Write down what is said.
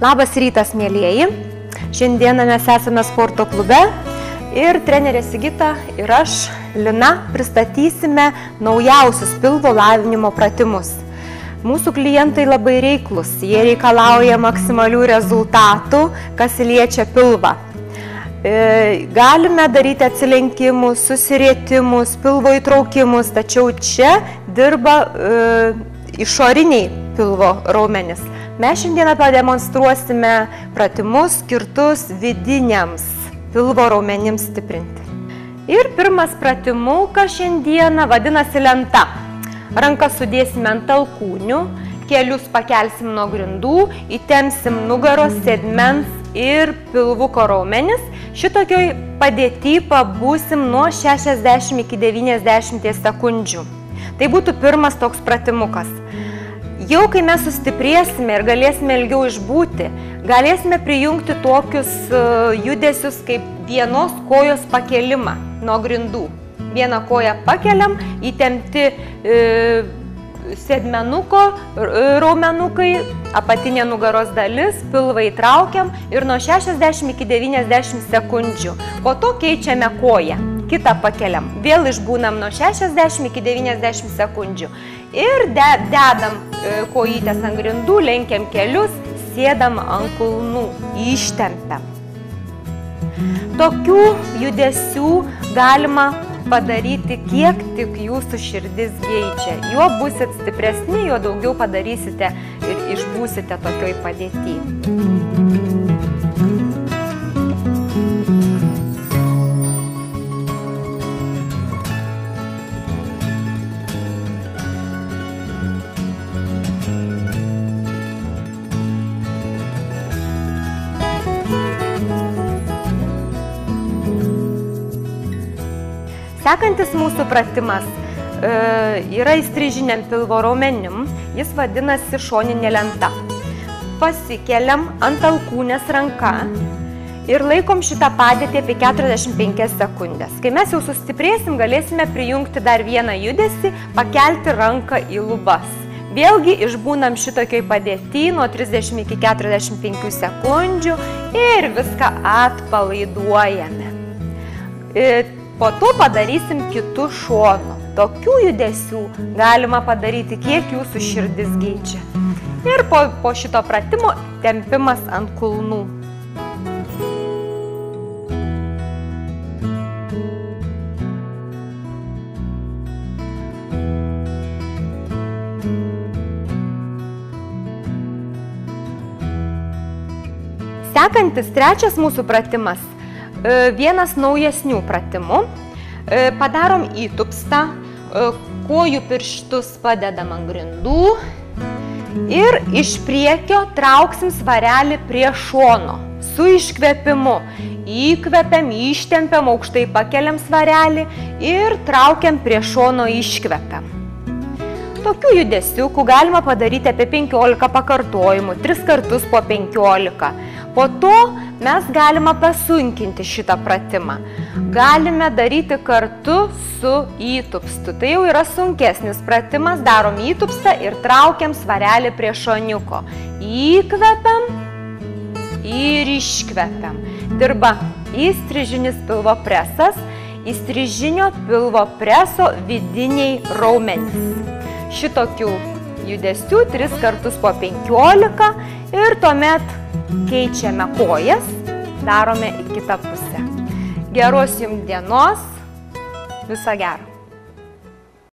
Labas rytas, mėlieji. Šiandieną mes esame sporto klube ir trenerė Sigita ir aš, Lina, pristatysime naujausius pilvo lavinimo pratimus. Mūsų klientai labai reiklus, jie reikalauja maksimalių rezultatų, kas liečia pilvą. Galime daryti atsilenkimus, susirietimus, pilvo įtraukimus, tačiau čia dirba išoriniai pilvo raumenys. Mes šiandieną pademonstruosime pratimus skirtus vidiniams pilvo raumenims stiprinti. Ir pirmas pratimukas šiandieną vadinasi lenta. Rankas sudėsime ant alkūnių, kelius pakelsim nuo grindų, įtempsim nugaros, sėdmens ir pilvuko raumenis. Šitokioj padėty pabūsim nuo 60 iki 90 sekundžių. Tai būtų pirmas toks pratimukas. Jau kai mes sustiprėsime ir galėsime ilgiau išbūti, galėsime prijungti tokius judesius kaip vienos kojos pakelimą nuo grindų. Vieną koją pakeliam, įtempti sėdmenuko raumenukai, apatinė nugaros dalis, pilvą įtraukiam ir nuo 60 iki 90 sekundžių. Po to keičiame koją, kitą pakeliam, vėl išbūnam nuo 60 iki 90 sekundžių. Ir dedam kojytės ant grindų, lenkiam kelius, sėdam ant kulnų, ištempiam. Tokių judesių galima padaryti kiek tik jūsų širdis geidžia. Juo būsit stipresni, juo daugiau padarysite ir išbūsite tokioj padėty. Sekantis mūsų pratimas yra įstrižiniam pilvo raumenim, jis vadinasi šoninė lenta. Pasikeliam ant alkūnės ranką ir laikom šitą padėtį apie 45 sekundės. Kai mes jau sustiprėsim, galėsime prijungti dar vieną judesį, pakelti ranką į lubas. Vėlgi išbūnam šitokioj padėtį nuo 30 iki 45 sekundžių ir viską atpalaiduojame. Po to padarysim kitų šonų. Tokių judesių galima padaryti, kiek jūsų širdis geidžia. Ir po šito pratimo tempimas ant kulnų. Sekantis trečias mūsų pratimas. Vienas naujesnių pratimų. Padarom įtupstą, kojų pirštus padedam ant grindų ir iš priekio trauksim svarelį prie šono su iškvėpimu. Įkvepiam, ištempiam, aukštai pakeliam svarelį ir traukiam prie šono, iškvepiam. Tokių judesiukų galima padaryti apie 15 pakartojimų, 3 kartus po 15. Po to mes galime pasunkinti šitą pratimą. Galime daryti kartu su įtupstu. Tai jau yra sunkesnis pratimas, darom įtupstą ir traukiam svarelį prie šoniuko. Įkvepiam ir iškvepiam. Dirba įstrižinis pilvo presas, įstrižinio pilvo preso vidiniai raumenys. Šitokių judesių 3 kartus po 15 ir tuomet keičiame kojas, darome į kitą pusę. Geros jums dienos, viso gero.